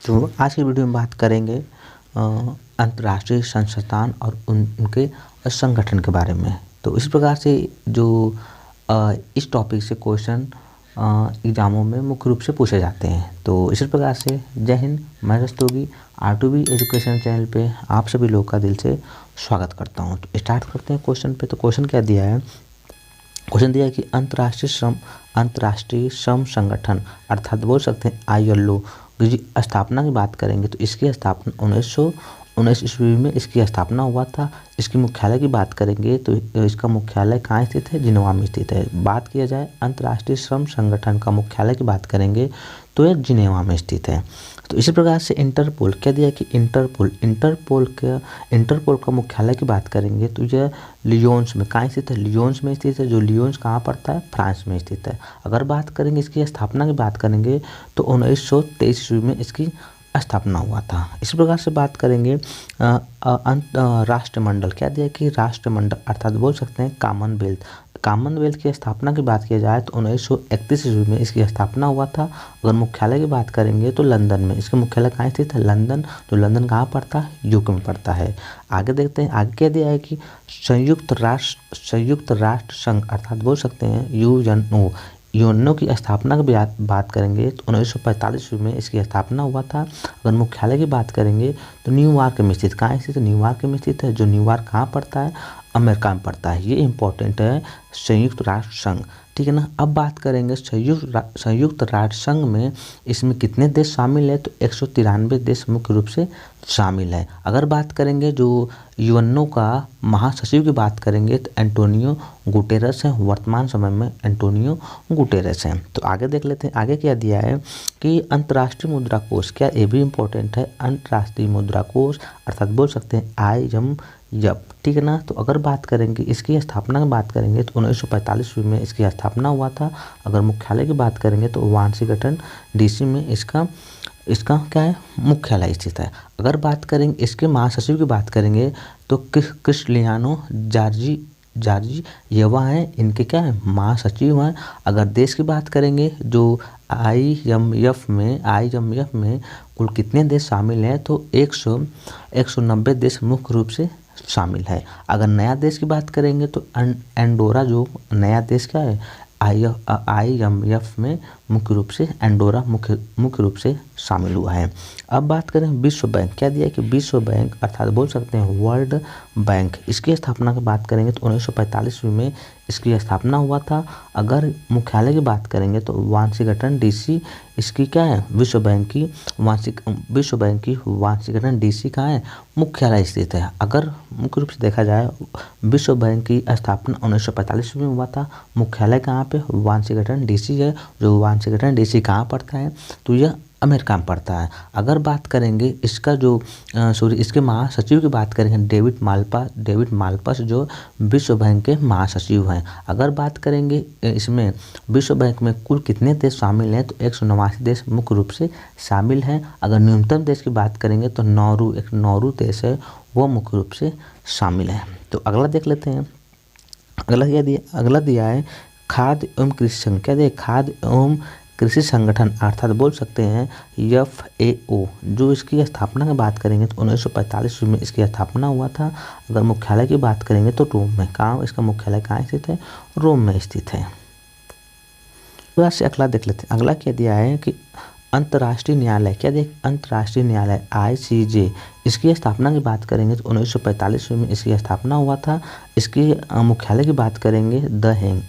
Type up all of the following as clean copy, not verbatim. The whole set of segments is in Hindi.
तो आज की वीडियो में बात करेंगे अंतर्राष्ट्रीय संस्थान और उनके संगठन के बारे में। तो इस प्रकार से जो इस टॉपिक से क्वेश्चन एग्जामों में मुख्य रूप से पूछे जाते हैं। तो इसी प्रकार से जय हिंद, मैं रस्तोगी R2B एजुकेशन चैनल पे आप सभी लोगों का दिल से स्वागत करता हूँ। तो स्टार्ट करते हैं क्वेश्चन पे। तो क्वेश्चन क्या दिया है? क्वेश्चन दिया है कि अंतर्राष्ट्रीय श्रम संगठन अर्थात बोल सकते हैं ILO की स्थापना की बात करेंगे तो इसकी स्थापना 1919 ईस्वी में इसकी स्थापना हुआ था। इसकी मुख्यालय की बात करेंगे तो इसका मुख्यालय कहाँ स्थित है? जिनेवा में स्थित है। बात किया जाए अंतर्राष्ट्रीय श्रम संगठन का मुख्यालय की बात करेंगे तो यह जिनेवा में स्थित है। तो इसी प्रकार से इंटरपोल क्या दिया कि इंटरपोल का मुख्यालय की बात करेंगे तो यह लियोन्स में कहाँ स्थित है? लियोन्स में स्थित है। जो लियोन्स कहाँ पड़ता है? फ्रांस में स्थित है। अगर बात करेंगे इसकी स्थापना की बात करेंगे तो 1923 ईस्वी में इसकी स्थापना हुआ था। इसी प्रकार से बात करेंगे राष्ट्रमंडल क्या दिया कि राष्ट्रमंडल अर्थात बोल सकते हैं कॉमनवेल्थ की स्थापना की बात की जाए तो 1931 ईस्वी में इसकी स्थापना हुआ था। अगर मुख्यालय की बात करेंगे तो लंदन में इसका मुख्यालय कहाँ स्थित है? लंदन। तो लंदन कहाँ पड़ता है? यूके में पड़ता है। आगे देखते हैं, आगे क्या दिया है कि संयुक्त राष्ट्र संघ अर्थात बोल सकते हैं यूएनओ की स्थापना की बात करेंगे तो 1945 ईस्वी में इसकी स्थापना हुआ था। अगर मुख्यालय की बात करेंगे तो न्यूयॉर्क में स्थित कहाँ स्थित है? न्यूयॉर्क में स्थित है। जो न्यूयॉर्क कहाँ पड़ता है? अमेरिका में पड़ता है। ये इंपॉर्टेंट है संयुक्त राष्ट्र संघ, ठीक है ना। अब बात करेंगे संयुक्त राष्ट्र संघ में इसमें कितने देश शामिल है? तो 193 देश मुख्य रूप से शामिल है। अगर बात करेंगे जो यूएनओ का महासचिव की बात करेंगे तो एंटोनियो गुटेरस है। वर्तमान समय में एंटोनियो गुटेरस हैं। तो आगे देख लेते हैं, आगे क्या दिया है कि अंतर्राष्ट्रीय मुद्रा कोष, क्या ये भी इम्पोर्टेंट है। अंतर्राष्ट्रीय मुद्रा कोष अर्थात बोल सकते हैं IMF, ठीक है ना। तो अगर बात करेंगे इसकी स्थापना की बात करेंगे तो 1945 ईस्वी में इसकी स्थापना हुआ था। अगर मुख्यालय की बात करेंगे तो वाशिंगटन DC में इसका क्या है? मुख्यालय स्थित है। अगर बात करेंगे इसके महासचिव की बात करेंगे तो क्रिस्टलियानो जॉर्जिएवा हैं, इनके क्या है? महासचिव हैं। अगर देश की बात करेंगे जो IMF में कुल कितने देश शामिल हैं तो 190 देश मुख्य रूप से शामिल है। अगर नया देश की बात करेंगे तो एंडोरा जो नया देश क्या है? IMF में मुख्य रूप से एंडोरा मुख्य रूप से शामिल हुआ है। अब बात करें विश्व बैंक क्या दिया कि विश्व बैंक अर्थात बोल सकते हैं वर्ल्ड बैंक, इसकी स्थापना की बात करेंगे तो 1945 ईस्वी में इसकी स्थापना हुआ था। अगर मुख्यालय की बात करेंगे तो वाशिंगटन DC इसकी क्या है? विश्व बैंक की वाशिंगटन DC कहाँ है? मुख्यालय स्थित है। अगर मुख्य रूप से देखा जाए विश्व बैंक की स्थापना 1945 ईस्वी में हुआ था। मुख्यालय कहाँ पे? वाशिंगटन DC है। जो वाशिंगटन DC कहाँ पड़ता है? तो यह अमेरिका में पड़ता है। अगर बात करेंगे इसका जो इसके महासचिव की बात करेंगे डेविड माल्पास जो विश्व बैंक के महासचिव हैं। अगर बात करेंगे इसमें विश्व बैंक में कुल कितने देश शामिल हैं तो 189 देश मुख्य रूप से शामिल हैं। अगर न्यूनतम देश की बात करेंगे तो नौरू देश है वो मुख्य रूप से शामिल है। तो अगला देख लेते हैं, अगला दिया है खाद्य एवं कृषि संघ क्या दिया? खाद्य एवं कृषि संगठन अर्थात बोल सकते हैं FAO, जो इसकी स्थापना की बात करेंगे तो 1945 ईस्वी में इसकी स्थापना हुआ था। अगर मुख्यालय की बात करेंगे तो रोम में। कहाँ इसका मुख्यालय कहाँ स्थित है? रोम में स्थित है। तो से अगला देख लेते हैं, अगला क्या दिया है कि अंतर्राष्ट्रीय न्यायालय क्या देख? अंतर्राष्ट्रीय न्यायालय ICJ, इसकी स्थापना की बात करेंगे तो 1945 ईस्वी में इसकी स्थापना हुआ था। इसकी मुख्यालय की बात करेंगे द हेग,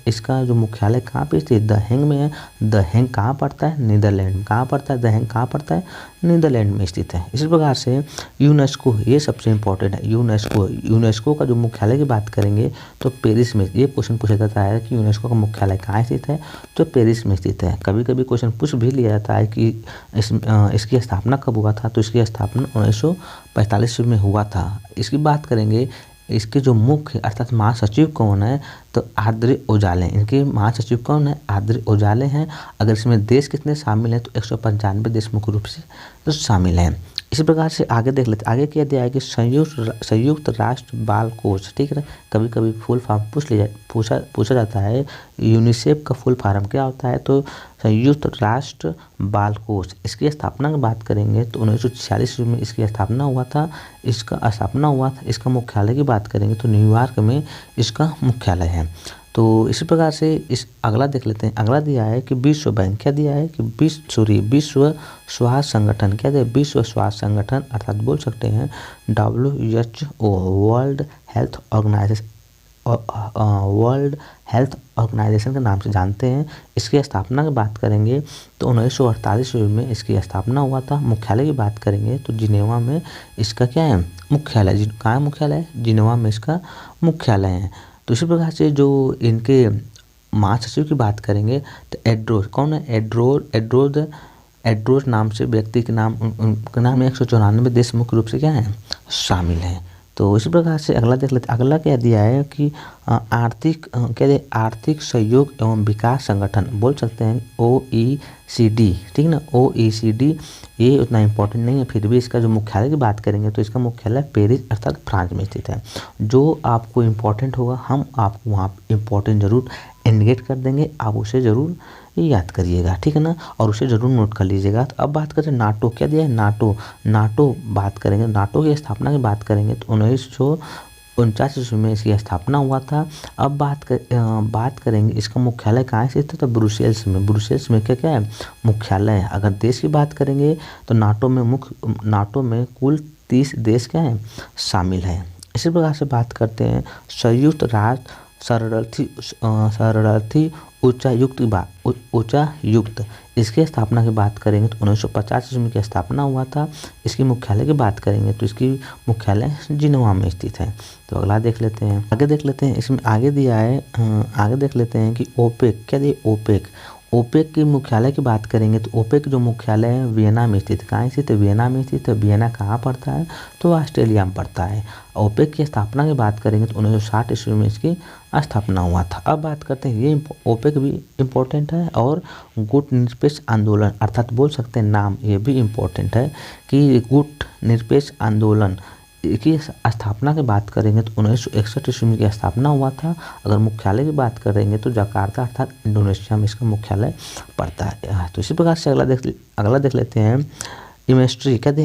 इसका जो मुख्यालय कहाँ पे स्थित? द हेग में है। द हेग कहाँ पड़ता है? नीदरलैंड में। कहाँ पड़ता है? द हेग कहाँ पड़ता है? नीदरलैंड में स्थित है। इसी प्रकार से यूनेस्को, ये सबसे इंपॉर्टेंट है। यूनेस्को का जो मुख्यालय की बात करेंगे तो पेरिस में। ये क्वेश्चन पूछा जाता है कि यूनेस्को का मुख्यालय कहाँ स्थित है? तो पेरिस में स्थित है। कभी कभी क्वेश्चन पूछ भी लिया जाता है कि इसकी स्थापना कब हुआ था? तो इसकी स्थापना 1945 में हुआ था। इसकी बात करेंगे इसके जो मुख्य अर्थात महासचिव कौन है तो आद्रे ओजाले, इनके महासचिव कौन है? आद्रे ओजाले हैं। अगर इसमें देश कितने शामिल हैं तो 195 देश मुख्य रूप से तो शामिल हैं। इसी प्रकार से आगे देख लेते, आगे क्या दिया है कि संयुक्त राष्ट्र बाल कोष, ठीक है ना। कभी कभी फुल फॉर्म पूछा जाता है, यूनिसेफ का फुल फॉर्म क्या होता है, तो संयुक्त राष्ट्र बाल कोष। इसकी स्थापना की बात करेंगे तो 1946 में इसकी स्थापना हुआ था। इसका मुख्यालय की बात करेंगे तो न्यूयॉर्क में इसका मुख्यालय है। तो इसी प्रकार से इस अगला देख लेते हैं। अगला दिया है कि विश्व बैंक, क्या दिया है कि विश्व स्वास्थ्य संगठन, क्या दिया, विश्व स्वास्थ्य संगठन अर्थात बोल सकते हैं WHO, वर्ल्ड हेल्थ ऑर्गेनाइजेशन के नाम से जानते हैं। इसकी स्थापना की बात करेंगे तो 1948 में इसकी स्थापना हुआ था। मुख्यालय की बात करेंगे तो जिनेवा में इसका क्या है, मुख्यालय। कहाँ है मुख्यालय, जिनेवा में इसका मुख्यालय है। तो इसी प्रकार से जो इनके महासचिव की बात करेंगे तो एड्रोस, कौन है, एड्रोस नाम से व्यक्ति के नाम, उनके नाम 194 देश मुख्य रूप से क्या है, शामिल हैं। तो इसी प्रकार से अगला देख लेते। अगला क्या दिया है कि आर्थिक सहयोग एवं विकास संगठन, बोल सकते हैं OECD, ठीक ना। OECD ये उतना इम्पोर्टेंट नहीं है, फिर भी इसका जो मुख्यालय की बात करेंगे तो इसका मुख्यालय पेरिस अर्थात फ्रांस में स्थित है। जो आपको इम्पोर्टेंट होगा हम आपको वहाँ इम्पोर्टेंट जरूर इंडिकेट कर देंगे, आप उसे ज़रूर याद करिएगा, ठीक है ना, और उसे ज़रूर नोट कर लीजिएगा। तो अब बात करें नाटो, क्या दिया है, नाटो बात करेंगे। नाटो की स्थापना की बात करेंगे तो 1949 में इसकी स्थापना हुआ था। अब बात करेंगे इसका मुख्यालय कहाँ स्थित है, तो ब्रुसेल्स में क्या है, मुख्यालय है। अगर देश की बात करेंगे तो नाटो में कुल 30 देश क्या है, शामिल हैं। इसी प्रकार से बात करते हैं संयुक्त राष्ट्र शरणार्थी उच्चायुक्त, इसकी स्थापना की बात करेंगे तो 1950 में की स्थापना हुआ था। इसकी मुख्यालय की बात करेंगे तो इसकी मुख्यालय जिनेवा में स्थित है। तो अगला देख लेते हैं, इसमें आगे दिया है, आगे देख लेते हैं कि ओपेक, क्या दिया, ओपेक की मुख्यालय की बात करेंगे तो ओपेक जो मुख्यालय है वियना में स्थित, कहाँ स्थित है, वियना में स्थित है। वियना कहाँ पड़ता है, तो ऑस्ट्रेलिया में पड़ता है। ओपेक की स्थापना की बात करेंगे तो 1960 में इसकी स्थापना हुआ था। अब बात करते हैं, ये ओपेक भी इम्पोर्टेंट है और गुट निरपेक्ष आंदोलन अर्थात बोल सकते हैं नाम, ये भी इम्पोर्टेंट है कि गुट निरपेक्ष आंदोलन की स्थापना की बात करेंगे तो 1961 में की स्थापना हुआ था। अगर मुख्यालय की बात करेंगे तो जकार्ता अर्थात इंडोनेशिया में इसका मुख्यालय पड़ता है। तो इसी प्रकार से अगला देख लेते हैं इमेस्ट्री, क्या थे,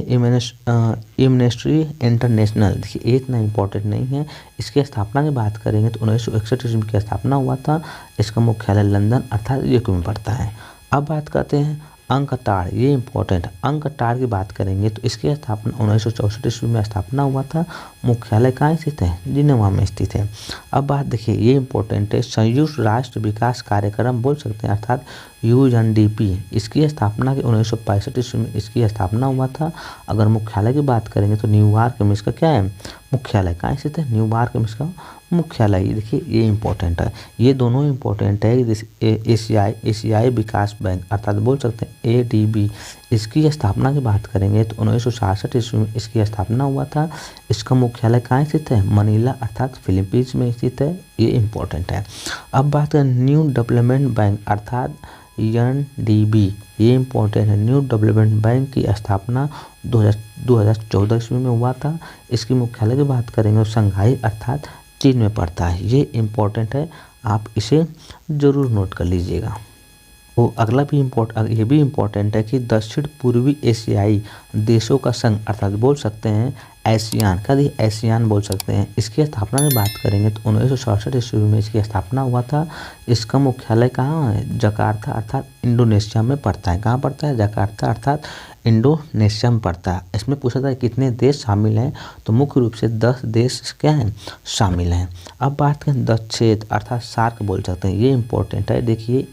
इमेस्ट्री इंटरनेशनल। देखिए ये इतना इम्पोर्टेंट नहीं है। इसकी स्थापना की बात करेंगे तो 1961 में की स्थापना हुआ था। इसका मुख्यालय लंदन अर्थात यूके में पड़ता है। अब बात करते हैं अंकटार, ये इम्पोर्टेंट है। अंकटार की बात करेंगे तो इसकी स्थापना 1964 में स्थापना हुआ था। मुख्यालय कहाँ स्थित है, जिनेवा में स्थित है। अब बात देखिए ये इम्पोर्टेंट है, संयुक्त राष्ट्र विकास कार्यक्रम बोल सकते हैं अर्थात UNDP, इसकी स्थापना के 1965 में इसकी स्थापना हुआ था। अगर मुख्यालय की बात करेंगे तो न्यूयॉर्क में इसका क्या है, मुख्यालय कहाँ स्थित है, न्यूयॉर्क में इसका मुख्यालय। देखिए ये इम्पोर्टेंट है, ये दोनों इम्पोर्टेंट है। एशियाई विकास बैंक अर्थात बोल सकते हैं ADB, इसकी स्थापना की बात करेंगे तो 1966 में इसकी स्थापना हुआ था। इसका मुख्यालय कहाँ स्थित है, मनीला अर्थात फिलीपींस में स्थित है। ये इम्पोर्टेंट है। अब बात करें न्यू डेवलपमेंट बैंक अर्थात NDB, ये इम्पोर्टेंट है। न्यू डेवलपमेंट बैंक की स्थापना 2014 ईस्वी में हुआ था। इसकी मुख्यालय की बात करेंगे तो शंघाई अर्थात चीन में पड़ता है। ये इम्पोर्टेंट है, आप इसे ज़रूर नोट कर लीजिएगा। वो अगला भी ये भी इम्पोर्टेंट है कि दक्षिण पूर्वी एशियाई देशों का संघ अर्थात बोल सकते हैं एशियान, का दी एशियान बोल सकते हैं। इसकी स्थापना की बात करेंगे तो 1967 ईस्वी में इसकी स्थापना हुआ था। इसका मुख्यालय कहाँ है, जकार्ता अर्थात इंडोनेशिया में पड़ता है। कहाँ पड़ता है, जकार्ता अर्थात इंडोनेशिया में पड़ता है। इसमें पूछा था कितने देश शामिल हैं, तो मुख्य रूप से 10 देश क्या हैं, शामिल हैं। अब बात करें 10 क्षेत्र अर्थात सार्क बोल सकते हैं, ये इंपॉर्टेंट है। देखिए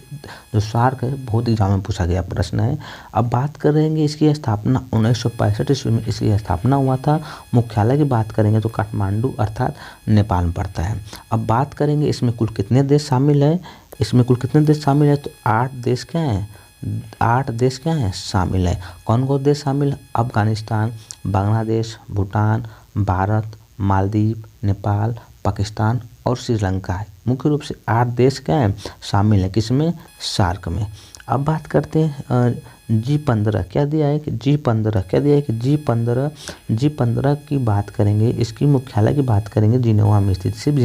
जो सार्क है बहुत एग्जाम में पूछा गया प्रश्न है। अब बात करेंगे इसकी स्थापना 1965 ईस्वी में इसकी स्थापना हुआ था। मुख्यालय की बात करेंगे तो काठमांडू अर्थात नेपाल में पड़ता है। अब बात करेंगे इसमें कुल कितने देश शामिल है, तो 8 देश क्या हैं, 8 देश क्या हैं, शामिल है। कौन कौन देश शामिल है, अफगानिस्तान, बांग्लादेश, भूटान, भारत, मालदीव, नेपाल, पाकिस्तान और श्रीलंका है। मुख्य रूप से 8 देश क्या हैं, शामिल है, किसमें, सार्क में। अब बात करते हैं G15 क्या दिया है कि G15 की बात करेंगे, इसकी मुख्यालय की बात करेंगे जिनेवा में स्थित। सिर्फ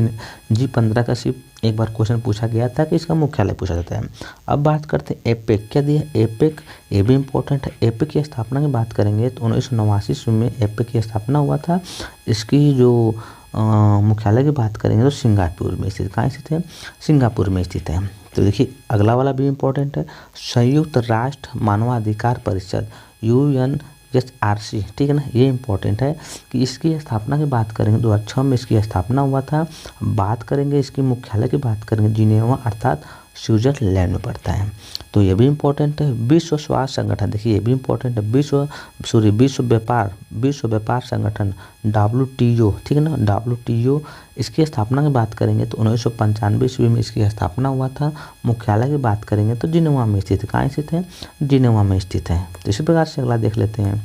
G15 का सिर्फ एक बार क्वेश्चन पूछा गया था कि इसका मुख्यालय पूछा जाता है। अब बात करते हैं एपेक क्या दिया है, एपेक ये भी इम्पोर्टेंट है। एपेक की स्थापना की बात करेंगे तो 1989 ईस्वी में एपेक की स्थापना हुआ था। इसकी जो मुख्यालय की बात करेंगे तो सिंगापुर में स्थित, कहाँ स्थित है, सिंगापुर में स्थित है। तो देखिए अगला वाला भी इम्पोर्टेंट है, संयुक्त राष्ट्र मानवाधिकार परिषद UNHRC, ठीक है ना, ये इम्पोर्टेंट है कि इसकी स्थापना की बात करेंगे 2006 में इसकी स्थापना हुआ था। बात करेंगे इसकी मुख्यालय की बात करेंगे जिनेवा अर्थात स्विट्जरलैंड में पड़ता है। तो ये भी इम्पोर्टेंट है। विश्व स्वास्थ्य संगठन, देखिए ये भी इम्पोर्टेंट है, विश्व व्यापार संगठन WTO, ठीक है ना, WTO इसकी स्थापना की बात करेंगे तो 1995 ईस्वी में इसकी स्थापना हुआ था। मुख्यालय की बात करेंगे तो जिनेवा में स्थित है, कहाँ स्थित है, जिनेवा में स्थित है। तो इसी प्रकार से अगला देख लेते हैं।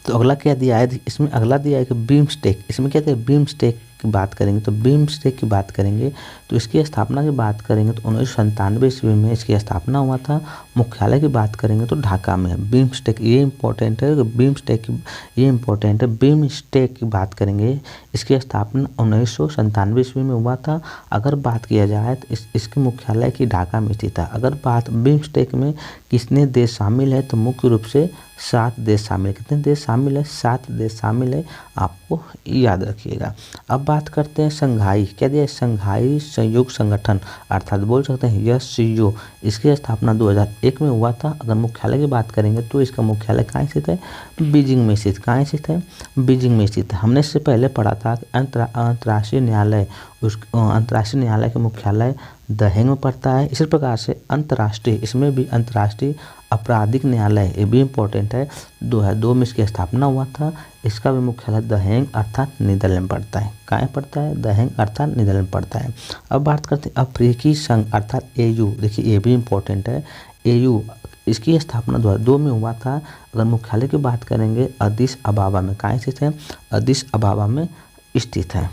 तो अगला क्या दिया है, इसमें अगला दिया है कि बिम्स्टेक, इसमें क्या है, बिम्स्टेक की बात करेंगे तो बिम्स्टेक की बात करेंगे तो इसकी स्थापना की बात करेंगे तो 1997 ईस्वी में इसकी स्थापना हुआ था। मुख्यालय की बात करेंगे तो ढाका में है। बिम्स्टेक ये इंपॉर्टेंट है, बिम्स्टेक ये इंपॉर्टेंट है। बिम्स्टेक की बात करेंगे, इसकी स्थापना 1997 ईस्वी में हुआ था। अगर बात किया जाए तो इसके मुख्यालय की ढाका में स्थित है। अगर बात बिम्स्टेक में कितने देश शामिल है तो मुख्य रूप से 7 देश शामिल, कितने देश शामिल है, 7 देश शामिल है, आपको याद रखिएगा। अब बात करते हैं संघाई क्या दिया है, संघाई सहयोग संगठन अर्थात बोल सकते हैं SCO, इसकी स्थापना 2001 में हुआ था। अगर मुख्यालय की बात करेंगे तो इसका मुख्यालय कहाँ स्थित है, बीजिंग में स्थित, कहाँ स्थित है, बीजिंग में स्थित है। हमने इससे पहले पढ़ा था कि अंतर्राष्ट्रीय न्यायालय, उस अंतर्राष्ट्रीय न्यायालय का मुख्यालय द हेग में पड़ता है। इसी प्रकार से अंतर्राष्ट्रीय, इसमें भी अंतर्राष्ट्रीय आपराधिक न्यायालय ये भी इम्पोर्टेंट है, 2002 में इसकी स्थापना हुआ था। इसका भी मुख्यालय द हेग अर्थात नीदरलैंड में पड़ता है, कहाँ पड़ता है, द हेग अर्थात नीदरलैंड में पड़ता है। अब बात करते हैं अफ्रीकी संघ अर्थात AU, देखिए ये भी इम्पोर्टेंट है। AU इसकी स्थापना 2002 में हुआ था। अगर मुख्यालय की बात करेंगे अदिस अबाबा में, कहाँ स्थित है, अदिस अबाबा में स्थित है।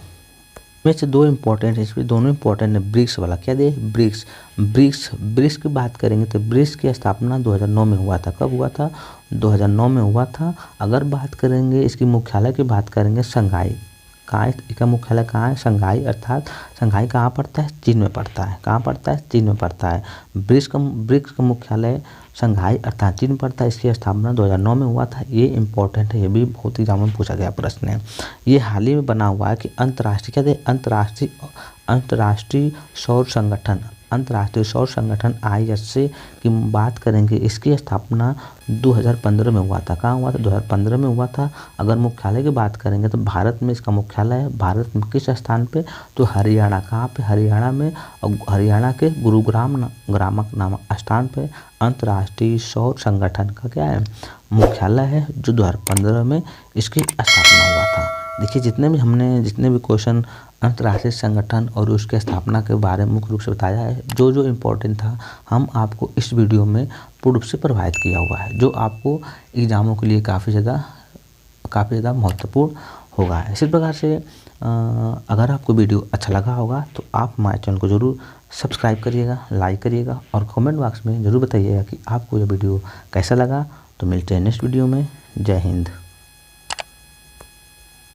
में से दो इम्पोर्टेंट है, इसमें दोनों इम्पोर्टेंट है। ब्रिक्स वाला क्या दे, ब्रिक्स की बात करेंगे तो ब्रिक्स की स्थापना 2009 में हुआ था। कब हुआ था, 2009 में हुआ था। अगर बात करेंगे इसकी मुख्यालय की बात करेंगे शंघाई, कहाँ इसका मुख्यालय कहाँ है, शंघाई अर्थात शंघाई कहाँ पड़ता है, चीन में पड़ता है, कहाँ पड़ता है, चीन में पड़ता है। ब्रिक्स का मुख्यालय शंघाई अर्थात चीन में पड़ता है। इसकी स्थापना 2009 में हुआ था। ये इंपॉर्टेंट है, ये भी बहुत एग्जाम में पूछा गया प्रश्न है। ये हाल ही में बना हुआ है कि अंतर्राष्ट्रीय क्या थे, अंतर्राष्ट्रीय सौर संगठन ISA की बात करेंगे। इसकी स्थापना 2015 में हुआ था। कहाँ हुआ था, 2015 में हुआ था। अगर मुख्यालय की बात करेंगे तो भारत में इसका मुख्यालय है। भारत में किस स्थान पे, तो हरियाणा, कहाँ पे, हरियाणा में, और हरियाणा के गुरुग्राम नामक स्थान पे अंतर्राष्ट्रीय सौर संगठन का क्या है, मुख्यालय है, जो 2015 में इसकी स्थापना हुआ था। देखिए जितने भी क्वेश्चन अंतर्राष्ट्रीय संगठन और उसके स्थापना के बारे में मुख्य रूप से बताया है, जो इम्पोर्टेंट था हम आपको इस वीडियो में पूर्ण रूप से प्रोवाइड किया हुआ है, जो आपको एग्जामों के लिए काफ़ी ज़्यादा महत्वपूर्ण होगा। इसी प्रकार से अगर आपको वीडियो अच्छा लगा होगा तो आप हमारे चैनल को ज़रूर सब्सक्राइब करिएगा, लाइक करिएगा और कमेंट बॉक्स में ज़रूर बताइएगा कि आपको यह वीडियो कैसा लगा। तो मिलते हैं नेक्स्ट वीडियो में। जय हिंद।